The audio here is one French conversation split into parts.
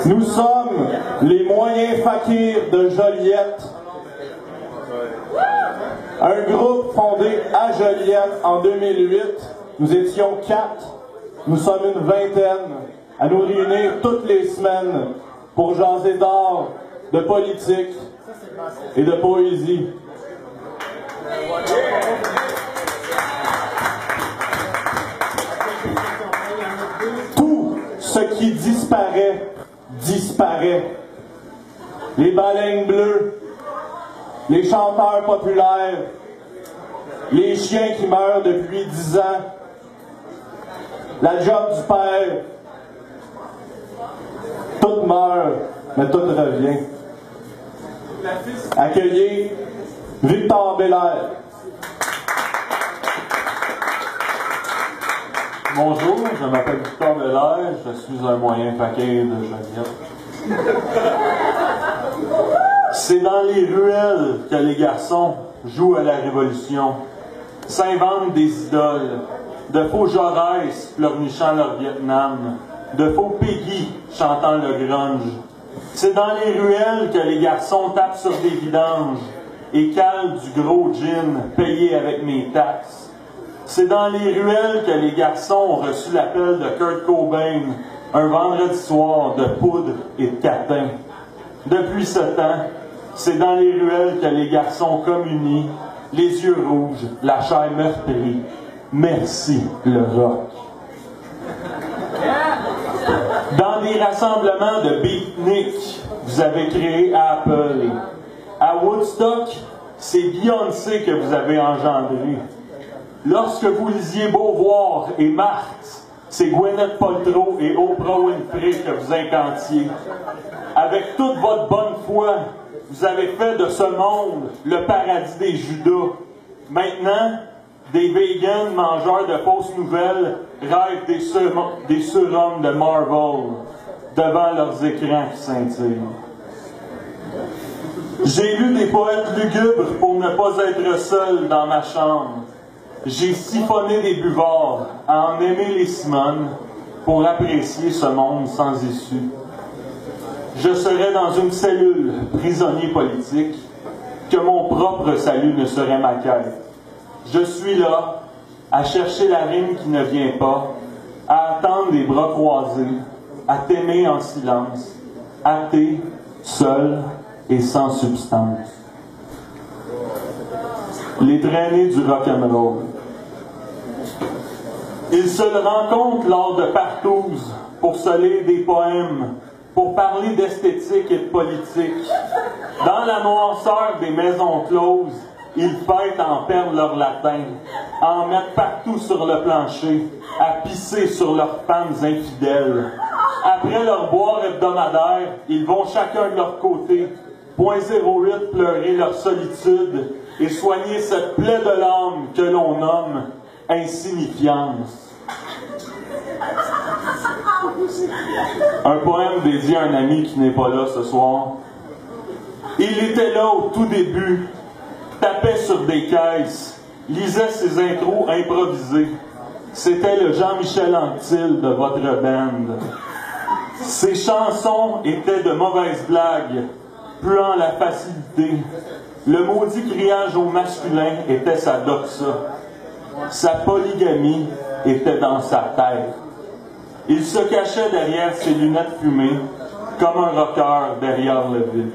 Nous sommes les moyens fakirs de Joliette. Un groupe fondé à Joliette en 2008. Nous étions 4. Nous sommes une vingtaine à nous réunir toutes les semaines pour jaser d'art, de politique et de poésie. Tout ce qui disparaît, disparaît. Les baleines bleues, les chanteurs populaires, les chiens qui meurent depuis 10 ans, la job du père, tout meurt, mais tout revient. Accueillez Victor Belair. Bonjour, je m'appelle Victor Belair, je suis un moyen fakir de Joliette. C'est dans les ruelles que les garçons jouent à la Révolution, s'inventent des idoles, de faux Jaurès pleurnichant leur Vietnam, de faux Peggy chantant le grunge. C'est dans les ruelles que les garçons tapent sur des vidanges et calent du gros gin payé avec mes taxes. C'est dans les ruelles que les garçons ont reçu l'appel de Kurt Cobain un vendredi soir de poudre et de catin. Depuis ce temps, c'est dans les ruelles que les garçons communient, les yeux rouges, la chair meurtrie. Merci le rock. Dans des rassemblements de beatniks, vous avez créé Apple. À Woodstock, c'est Beyoncé que vous avez engendré. Lorsque vous lisiez Beauvoir et Marx, c'est Gwyneth Paltrow et Oprah Winfrey que vous incantiez. Avec toute votre bonne foi, vous avez fait de ce monde le paradis des Judas. Maintenant, des vegans mangeurs de fausses nouvelles rêvent des surhommes de Marvel devant leurs écrans qui scintillent. J'ai lu des poètes lugubres pour ne pas être seul dans ma chambre. J'ai siphonné des buvards à en aimer les simones pour apprécier ce monde sans issue. Je serais dans une cellule, prisonnier politique, que mon propre salut ne serait ma quête. Je suis là, à chercher la rime qui ne vient pas, à attendre les bras croisés, à t'aimer en silence, athée, seul et sans substance. Les traînées du rock'n'roll. Ils se le rencontrent lors de partous pour se lire des poèmes, pour parler d'esthétique et de politique. Dans la noirceur des maisons closes, ils fêtent en perdre leur latin, à en mettre partout sur le plancher, à pisser sur leurs femmes infidèles. Après leur boire hebdomadaire, ils vont chacun de leur côté, .08 pleurer leur solitude et soigner cette plaie de l'âme que l'on nomme insignifiance. Un poème dédié à un ami qui n'est pas là ce soir. Il était là au tout début, tapait sur des caisses, lisait ses intros improvisées. C'était le Jean-Michel Anctil de votre band. Ses chansons étaient de mauvaises blagues, puant la facilité. Le maudit criage au masculin était sa doxa. Sa polygamie était dans sa tête. Il se cachait derrière ses lunettes fumées, comme un rocker derrière le vide.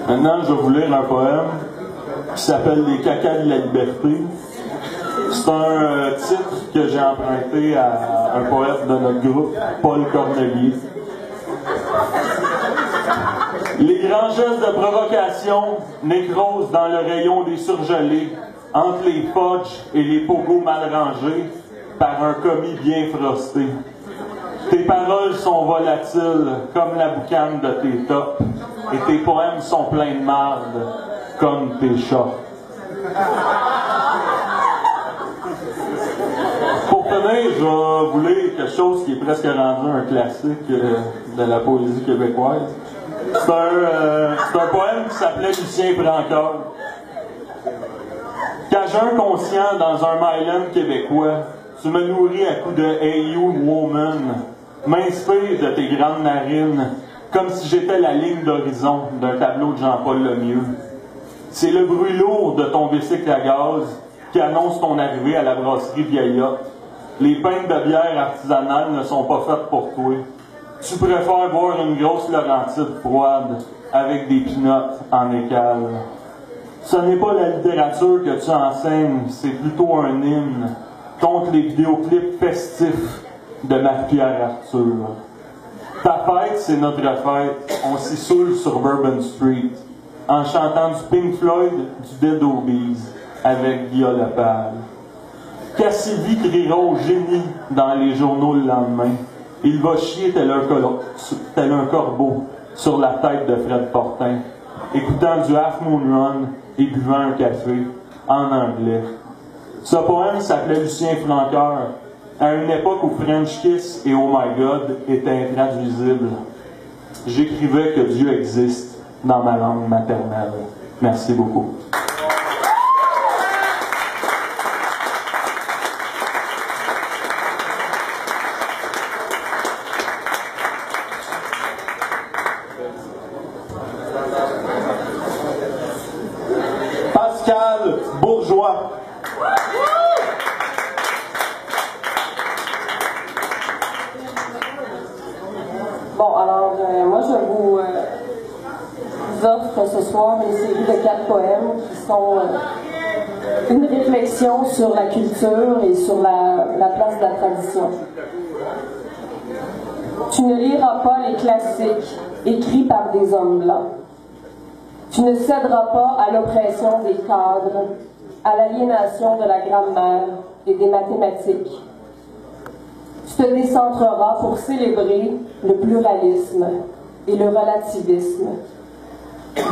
Maintenant, je vais vous lire un poème qui s'appelle « Les cacas de la liberté ». C'est un titre que j'ai emprunté à un poète de notre groupe, Paul Cornelier. Les grands gestes de provocation nécrosent dans le rayon des surgelés, entre les fudges et les pogos mal rangés, par un commis bien frosté. Tes paroles sont volatiles, comme la boucane de tes tops, et tes poèmes sont pleins de marde, comme tes chats. Pour finir, je vais vous lire quelque chose qui est presque rendu un classique de la poésie québécoise. C'est un poème qui s'appelait Lucien Brancard. Cajun conscient dans un Myland québécois, tu me nourris à coups de Hey You Woman. m'inspire de tes grandes narines, comme si j'étais la ligne d'horizon d'un tableau de Jean-Paul Lemieux. C'est le bruit lourd de ton bicycle à gaz qui annonce ton arrivée à la brasserie Vieillotte. Les pintes de bière artisanales ne sont pas faites pour toi. Tu préfères boire une grosse Laurentide froide avec des pinottes en écale. Ce n'est pas la littérature que tu enseignes, c'est plutôt un hymne contre les vidéoclips festifs de Marie-Pierre Arthur. Ta fête, c'est notre fête. On s'y saoule sur Bourbon Street en chantant du Pink Floyd, du Dead Obies avec Guy Lepage. Cassidy criera au génie dans les journaux le lendemain. Il va chier tel un corbeau sur la tête de Fred Fortin, écoutant du Half Moon Run et buvant un café en anglais. Ce poème s'appelait Lucien Francoeur, à une époque où French Kiss et Oh My God étaient intraduisibles. J'écrivais que Dieu existe dans ma langue maternelle. Merci beaucoup. Pascal Bourgeois. Bon, alors, moi, je vous offre ce soir une série de 4 poèmes qui sont une réflexion sur la culture et sur la place de la tradition. Tu ne liras pas les classiques écrits par des hommes blancs. Tu ne céderas pas à l'oppression des cadres, à l'aliénation de la grammaire et des mathématiques. Tu te décentreras pour célébrer le pluralisme et le relativisme,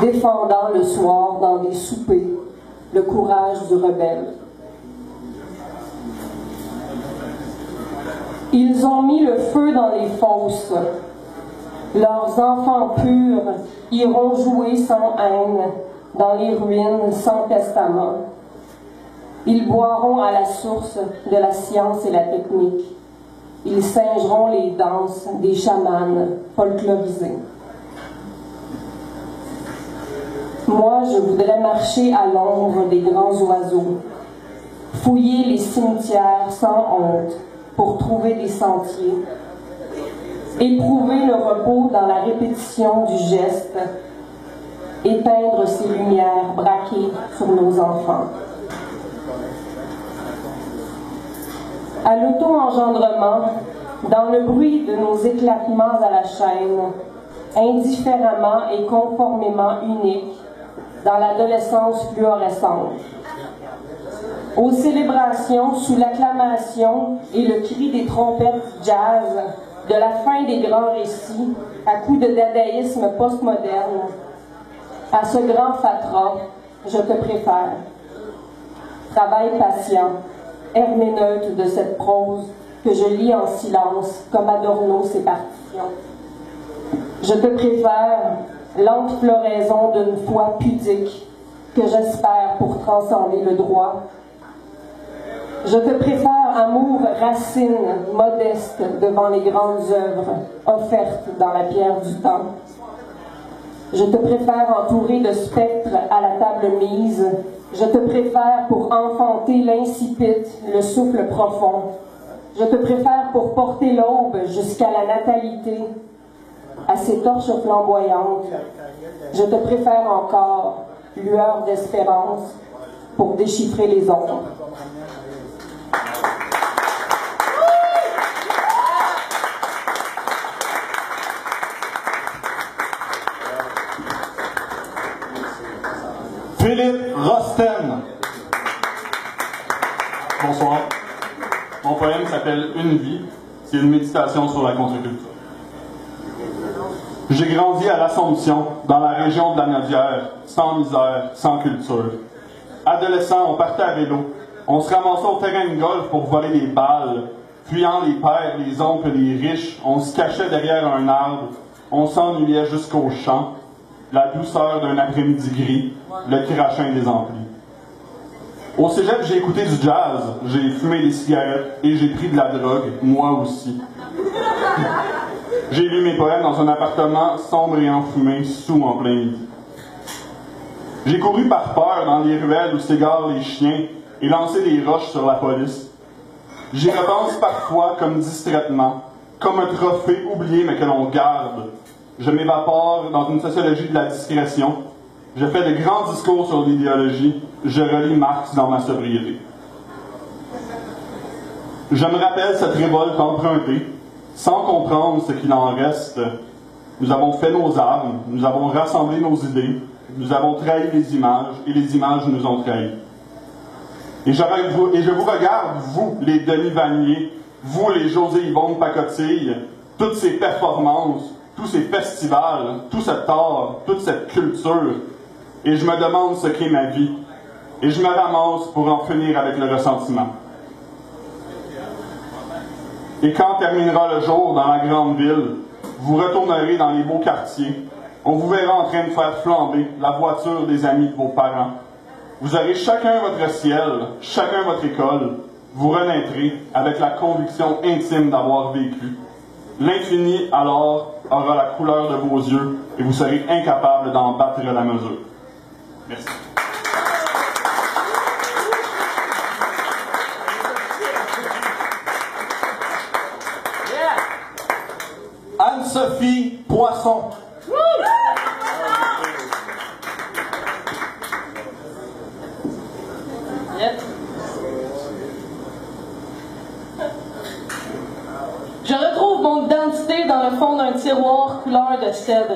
défendant le soir dans des soupers le courage du rebelle. Ils ont mis le feu dans les fosses. Leurs enfants purs iront jouer sans haine dans les ruines sans testament. Ils boiront à la source de la science et la technique. Ils singeront les danses des chamanes folklorisés. Moi, je voudrais marcher à l'ombre des grands oiseaux, fouiller les cimetières sans honte pour trouver des sentiers, éprouver le repos dans la répétition du geste, éteindre ces lumières braquées sur nos enfants. À l'auto-engendrement, dans le bruit de nos éclatements à la chaîne, indifféremment et conformément uniques, dans l'adolescence fluorescente. Aux célébrations sous l'acclamation et le cri des trompettes jazz de la fin des grands récits à coups de dadaïsme postmoderne, à ce grand fatras, je te préfère. Travail patient, herméneute de cette prose que je lis en silence comme Adorno ses partitions. Je te préfère, lente floraison d'une foi pudique que j'espère pour transcender le droit. Je te préfère, amour racine, modeste devant les grandes œuvres offertes dans la pierre du temps. Je te préfère entouré de spectres à la table mise. Je te préfère pour enfanter l'insipide, le souffle profond. Je te préfère pour porter l'aube jusqu'à la natalité, à ces torches flamboyantes. Je te préfère encore, lueur d'espérance, pour déchiffrer les ombres. Philippe Rosten. Bonsoir. Mon poème s'appelle Une vie. C'est une méditation sur la contre-culture. J'ai grandi à l'Assomption, dans la région de la Nodière, sans misère, sans culture. Adolescent, on partait à vélo. On se ramassait au terrain de golf pour voler les balles. Fuyant les pères, les oncles, les riches, on se cachait derrière un arbre. On s'ennuyait jusqu'au champ. La douceur d'un après-midi gris, le crachin des amplis. Au cégep, j'ai écouté du jazz, j'ai fumé des cigarettes et j'ai pris de la drogue, moi aussi. J'ai lu mes poèmes dans un appartement sombre et enfumé, sous en plein midi. J'ai couru par peur dans les ruelles où s'égarent les chiens et lancé des roches sur la police. J'y repense parfois comme distraitement, comme un trophée oublié mais que l'on garde. Je m'évapore dans une sociologie de la discrétion. Je fais de grands discours sur l'idéologie. Je relis Marx dans ma sobriété. Je me rappelle cette révolte empruntée, sans comprendre ce qu'il en reste. Nous avons fait nos armes, nous avons rassemblé nos idées, nous avons trahi les images, et les images nous ont trahis. Et je vous regarde, vous, les Denis Vanier, vous, les José Yvonne Pacotille, toutes ces performances, tous ces festivals, tout cet art, toute cette culture, et je me demande ce qu'est ma vie, et je me ramasse pour en finir avec le ressentiment. Et quand terminera le jour dans la grande ville, vous retournerez dans les beaux quartiers. On vous verra en train de faire flamber la voiture des amis de vos parents. Vous aurez chacun votre ciel, chacun votre école. Vous renaîtrez avec la conviction intime d'avoir vécu. L'infini, alors, aura la couleur de vos yeux et vous serez incapable d'en battre la mesure. Merci. Anne-Sophie Poisson. Je retrouve mon identité dans le fond d'un tiroir couleur de cèdre.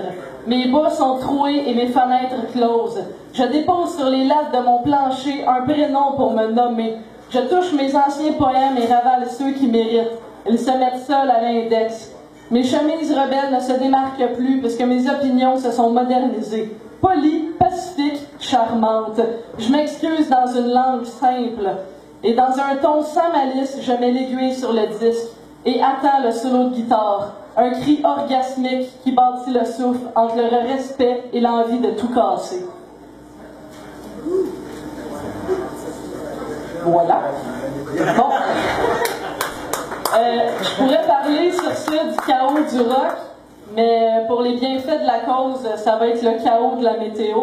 Mes bas sont troués et mes fenêtres closes. Je dépose sur les lattes de mon plancher un prénom pour me nommer. Je touche mes anciens poèmes et ravale ceux qui méritent. Ils se mettent seuls à l'index. Mes chemises rebelles ne se démarquent plus puisque mes opinions se sont modernisées. Polies, pacifiques, charmantes. Je m'excuse dans une langue simple. Et dans un ton sans malice, je mets l'aiguille sur le disque et attends le solo de guitare. Un cri orgasmique qui bâtit le souffle entre le respect et l'envie de tout casser. Voilà. Bon. Je pourrais parler sur ce du chaos du rock, mais pour les bienfaits de la cause, ça va être le chaos de la météo.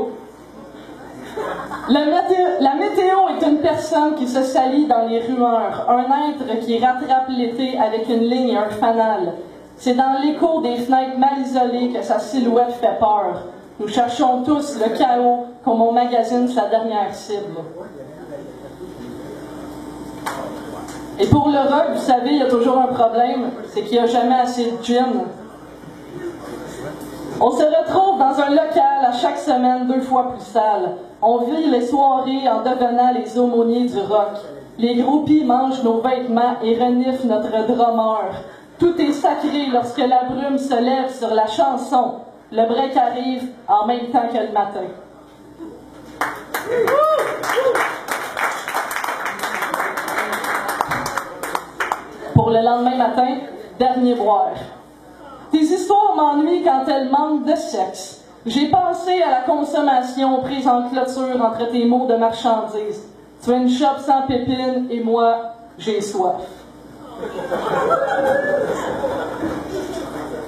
La météo est une personne qui se salit dans les rumeurs, un être qui rattrape l'été avec une ligne et un fanal. C'est dans l'écho des fenêtres mal isolées que sa silhouette fait peur. Nous cherchons tous le chaos comme on magasine sa dernière cible. Et pour le rock, vous savez, il y a toujours un problème, c'est qu'il n'y a jamais assez de gin. On se retrouve dans un local à chaque semaine 2 fois plus sale. On vit les soirées en devenant les aumôniers du rock. Les groupies mangent nos vêtements et reniflent notre drummer. Tout est sacré lorsque la brume se lève sur la chanson. Le break arrive en même temps que le matin. Pour le lendemain matin, dernier boire. Tes histoires m'ennuient quand elles manquent de sexe. J'ai pensé à la consommation prise en clôture entre tes mots de marchandises. Tu as une shop sans pépines et moi, j'ai soif.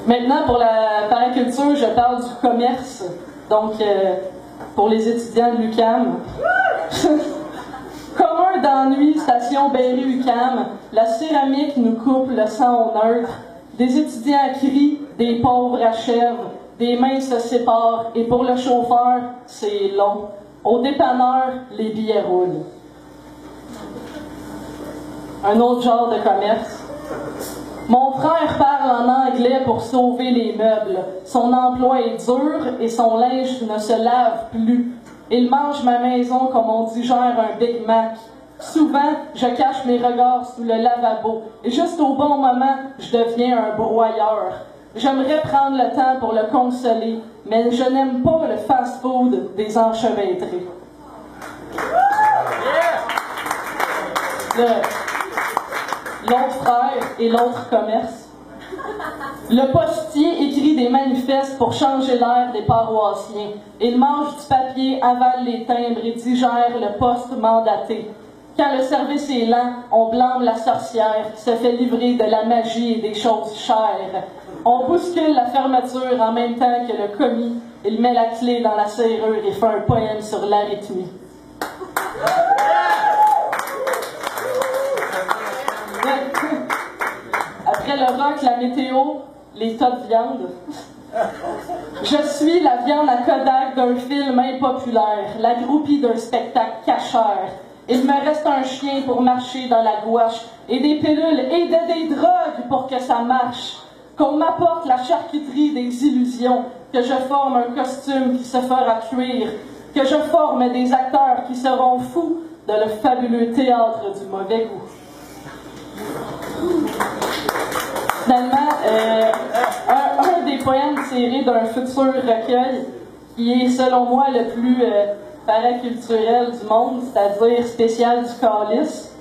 Maintenant, pour la paraculture, je parle du commerce. Donc, pour les étudiants de l'UQAM. Commun d'ennui, station Berry-UQAM, la céramique nous coupe le sang au neutre. Des étudiants crient, des pauvres achèvent, des mains se séparent, et pour le chauffeur, c'est long. Au dépanneur, les billets roulent. Un autre genre de commerce. Mon frère parle en anglais pour sauver les meubles. Son emploi est dur et son linge ne se lave plus. Il mange ma maison comme on digère un Big Mac. Souvent, je cache mes regards sous le lavabo et juste au bon moment, je deviens un broyeur. J'aimerais prendre le temps pour le consoler, mais je n'aime pas le fast-food des enchevêtrés. L'autre frère et l'autre commerce. Le postier écrit des manifestes pour changer l'air des paroissiens. Il mange du papier, avale les timbres et digère le poste mandaté. Quand le service est lent, on blâme la sorcière qui se fait livrer de la magie et des choses chères. On bouscule la fermeture en même temps que le commis. Il met la clé dans la serrure et fait un poème sur l'arythmie. Après le rock, la météo, les tas de viande. Je suis la viande à Kodak d'un film impopulaire, la groupie d'un spectacle cacheur. Il me reste un chien pour marcher dans la gouache et des pilules et des drogues pour que ça marche. Qu'on m'apporte la charcuterie des illusions, que je forme un costume qui se fera cuire, que je forme des acteurs qui seront fous de le fabuleux théâtre du mauvais goût. Finalement, un des poèmes tirés d'un futur recueil qui est, selon moi, le plus paraculturel du monde, c'est-à-dire spécial du calice.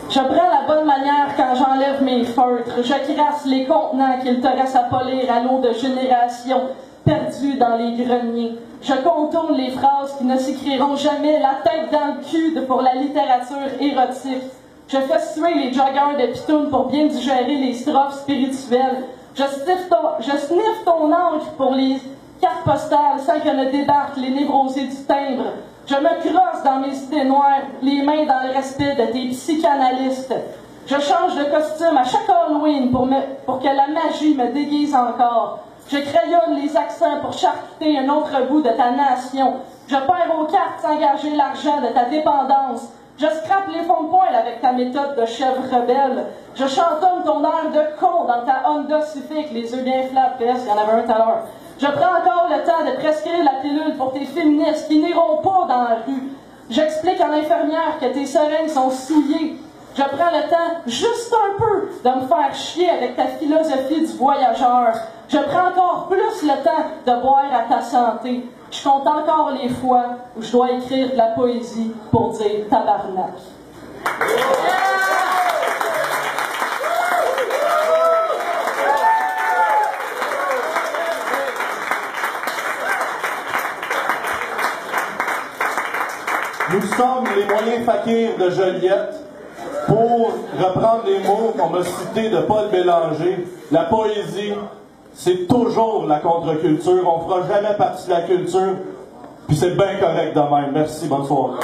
Je prends la bonne manière quand j'enlève mes feutres. Je crasse les contenants qu'il te reste à polir à l'eau de génération perdue dans les greniers. Je contourne les phrases qui ne s'écriront jamais, la tête dans le cul pour la littérature érotique. Je fais suer les joggers de pitoune pour bien digérer les strophes spirituelles. Je sniffe ton encre pour les cartes postales sans que ne débarquent les névrosés du timbre. Je me crosse dans mes idées noires, les mains dans le respect de tes psychanalystes. Je change de costume à chaque Halloween pour que la magie me déguise encore. Je crayonne les accents pour charcuter un autre bout de ta nation. Je perds aux cartes sans gager l'argent de ta dépendance. Je scrape les fonds de poêle avec ta méthode de chèvre rebelle. Je chantonne ton air de con dans ta Honda Civic, les yeux bien flats, PS, il y en avait un tout à l'heure. Je prends encore le temps de prescrire la pilule pour tes féministes qui n'iront pas dans la rue. J'explique à l'infirmière que tes seringues sont souillées. Je prends le temps, juste un peu, de me faire chier avec ta philosophie du voyageur. Je prends encore plus le temps de boire à ta santé. Je compte encore les fois où je dois écrire de la poésie pour dire tabarnak. Nous sommes les moyens fakirs de Joliette. Pour reprendre les mots qu'on m'a cités de Paul Bélanger, la poésie, c'est toujours la contre-culture. On ne fera jamais partie de la culture. Puis c'est bien correct de même. Merci, bonne soirée.